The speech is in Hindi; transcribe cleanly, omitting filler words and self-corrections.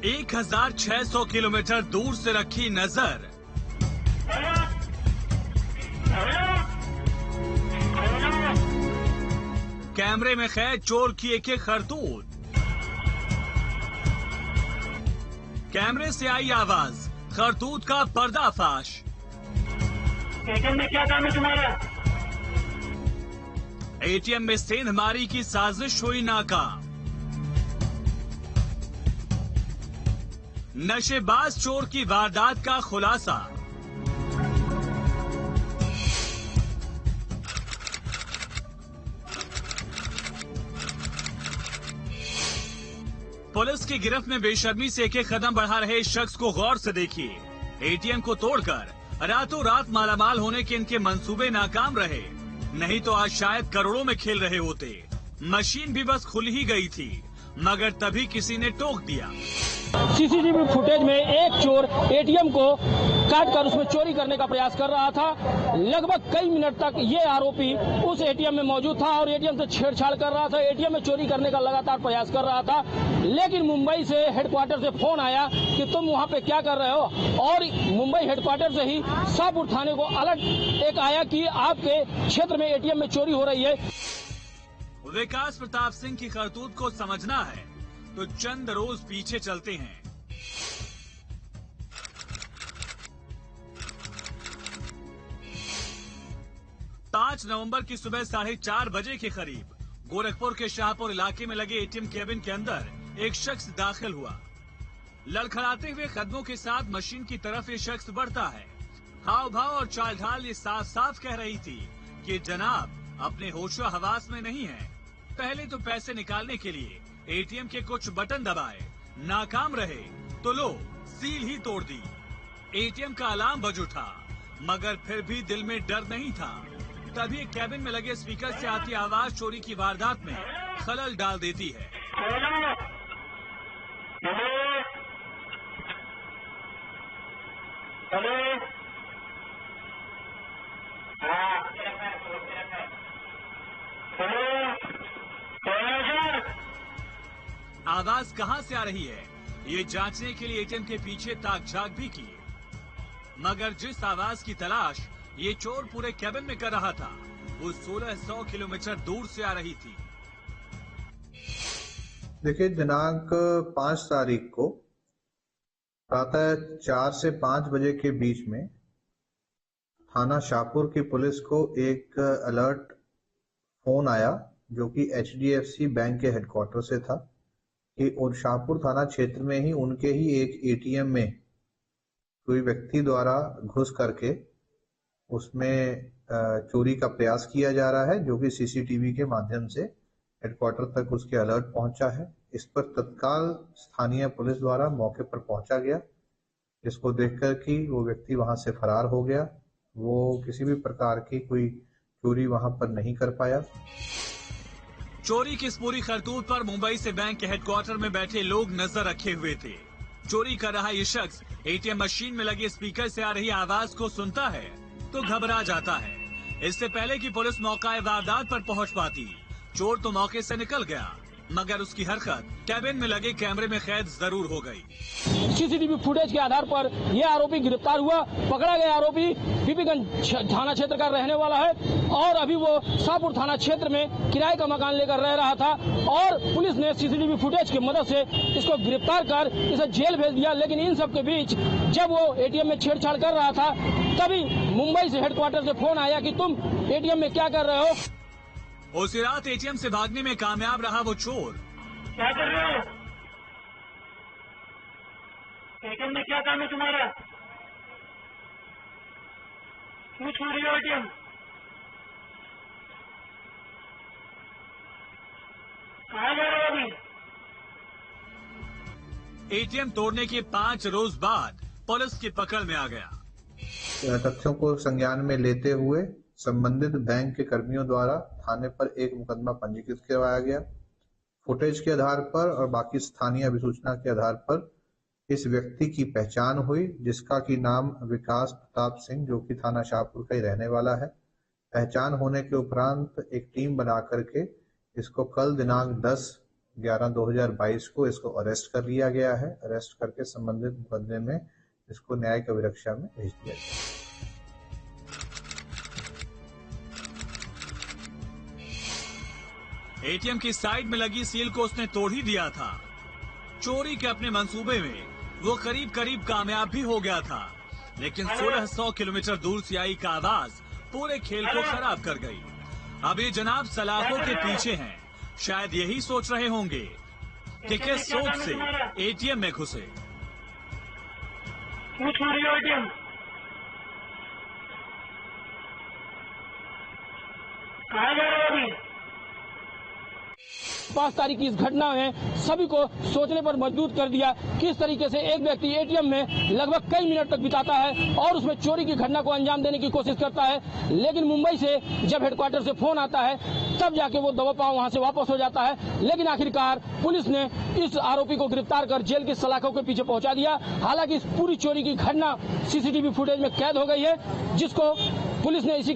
1600 किलोमीटर दूर से रखी नजर। कैमरे में कैद चोर की एक करतूत। कैमरे से आई आवाज, करतूत का पर्दाफाश। एटीएम में क्या काम है तुम्हारा? एटीएम में सेंधमारी की साजिश हुई नाकाम। नशेबाज चोर की वारदात का खुलासा। पुलिस की गिरफ्त में बेशर्मी से एक कदम बढ़ा रहे इस शख्स को गौर से देखिए। एटीएम को तोड़कर रातों रात मालामाल होने के इनके मंसूबे नाकाम रहे, नहीं तो आज शायद करोड़ों में खेल रहे होते। मशीन भी बस खुल ही गई थी, मगर तभी किसी ने टोक दिया। सीसीटीवी फुटेज में एक चोर एटीएम को काटकर उसमें चोरी करने का प्रयास कर रहा था। लगभग कई मिनट तक ये आरोपी उस एटीएम में मौजूद था और एटीएम से छेड़छाड़ कर रहा था, एटीएम में चोरी करने का लगातार प्रयास कर रहा था। लेकिन मुंबई से हेडक्वार्टर से फोन आया कि तुम वहां पे क्या कर रहे हो, और मुंबई हेडक्वार्टर से ही शाहपुर थाने को अलर्ट एक आया कि आपके क्षेत्र में एटीएम में चोरी हो रही है। विकास प्रताप सिंह की करतूत को समझना है तो चंद रोज पीछे चलते हैं। पांच नवंबर की सुबह 4:30 बजे के करीब गोरखपुर के शाहपुर इलाके में लगे एटीएम केबिन के अंदर एक शख्स दाखिल हुआ। लड़खड़ाते हुए कदमों के साथ मशीन की तरफ ये शख्स बढ़ता है। हाव भाव और चाल ढाल ये साफ साफ कह रही थी कि जनाब अपने होशो हवास में नहीं है। पहले तो पैसे निकालने के लिए एटीएम के कुछ बटन दबाए, नाकाम रहे तो लो सील ही तोड़ दी। एटीएम का अलार्म बज उठा, मगर फिर भी दिल में डर नहीं था। तभी एक कैबिन में लगे स्पीकर से आती आवाज चोरी की वारदात में खलल डाल देती है। आवाज कहां से आ रही है ये जांचने के लिए एटीएम के पीछे ताक झाक भी किए, मगर जिस आवाज की तलाश ये चोर पूरे कैबिन में कर रहा था वो 1600 किलोमीटर दूर से आ रही थी। देखिए, दिनांक 5 तारीख को प्रातः 4 से 5 बजे के बीच में थाना शाहपुर की पुलिस को एक अलर्ट फोन आया, जो कि HDFC बैंक के हेडक्वार्टर से था कि और शाहपुर थाना क्षेत्र में ही उनके ही एक एटीएम में कोई व्यक्ति द्वारा घुस करके उसमें चोरी का प्रयास किया जा रहा है, जो कि सीसीटीवी के माध्यम से हेडक्वार्टर तक उसके अलर्ट पहुंचा है। इस पर तत्काल स्थानीय पुलिस द्वारा मौके पर पहुंचा गया, जिसको देखकर कि वो व्यक्ति वहां से फरार हो गया। वो किसी भी प्रकार की कोई चोरी वहां पर नहीं कर पाया। चोरी की इस पूरी करतूत पर मुंबई से बैंक के हेडक्वार्टर में बैठे लोग नजर रखे हुए थे। चोरी कर रहा ये शख्स एटीएम मशीन में लगे स्पीकर से आ रही आवाज को सुनता है तो घबरा जाता है। इससे पहले कि पुलिस मौका वारदात पर पहुंच पाती, चोर तो मौके से निकल गया, मगर उसकी हरकत कैबिन में लगे कैमरे में कैद जरूर हो गई। सीसीटीवी फुटेज के आधार पर यह आरोपी गिरफ्तार हुआ। पकड़ा गया आरोपी बीबीगंज थाना क्षेत्र का रहने वाला है और अभी वो शाहपुर थाना क्षेत्र में किराए का मकान लेकर रह रहा था, और पुलिस ने सीसीटीवी फुटेज की मदद से इसको गिरफ्तार कर इसे जेल भेज दिया। लेकिन इन सब के बीच जब वो एटीएम में छेड़छाड़ कर रहा था, तभी मुंबई से हेडक्वार्टर से फोन आया कि तुम एटीएम में क्या कर रहे हो। उसी रात एटीएम से भागने में कामयाब रहा वो चोर। क्या कर रहे हो? एटीएम में क्या काम है तुम्हारा? क्यों छोड़ रही हो एटीएम? कहाँ जा रहे हो अभी? एटीएम तोड़ने के 5 रोज बाद पुलिस की पकड़ में आ गया। तथ्यों को संज्ञान में लेते हुए संबंधित बैंक के कर्मियों द्वारा थाने पर एक मुकदमा पंजीकृत करवाया गया। फुटेज के आधार पर और बाकी स्थानीय अभिसूचना के आधार पर इस व्यक्ति की पहचान हुई, जिसका की नाम विकास प्रताप सिंह, जो कि थाना शाहपुर का ही रहने वाला है। पहचान होने के उपरांत एक टीम बना करके इसको कल दिनांक 10 11/2022 को इसको अरेस्ट कर लिया गया है। अरेस्ट करके संबंधित मुकदमे में इसको न्यायिक अभिरक्षा में भेज दिया गया। एटीएम की साइड में लगी सील को उसने तोड़ ही दिया था। चोरी के अपने मंसूबे में वो करीब करीब कामयाब भी हो गया था, लेकिन 1600 किलोमीटर दूर से आई एक आवाज पूरे खेल को खराब कर गई। अब ये जनाब सलाखों के पीछे हैं, शायद यही सोच रहे होंगे कि किस सोच से एटीएम में घुसे। क्यों चोरी हो एटीएम? कहाँ जा रहे हो अभी? 5 तारीख की इस घटना ने सभी को सोचने पर मजबूर कर दिया। किस तरीके से एक व्यक्ति एटीएम में लगभग कई मिनट तक बिताता है और उसमें चोरी की घटना को अंजाम देने की कोशिश करता है, लेकिन मुंबई से जब हेडक्वार्टर से फोन आता है तब जाके वो दबा पाव वहां से वापस हो जाता है। लेकिन आखिरकार पुलिस ने इस आरोपी को गिरफ्तार कर जेल की सलाखों के पीछे पहुंचा दिया। हालांकि इस पूरी चोरी की घटना सीसीटीवी फुटेज में कैद हो गई है, जिसको पुलिस ने इसी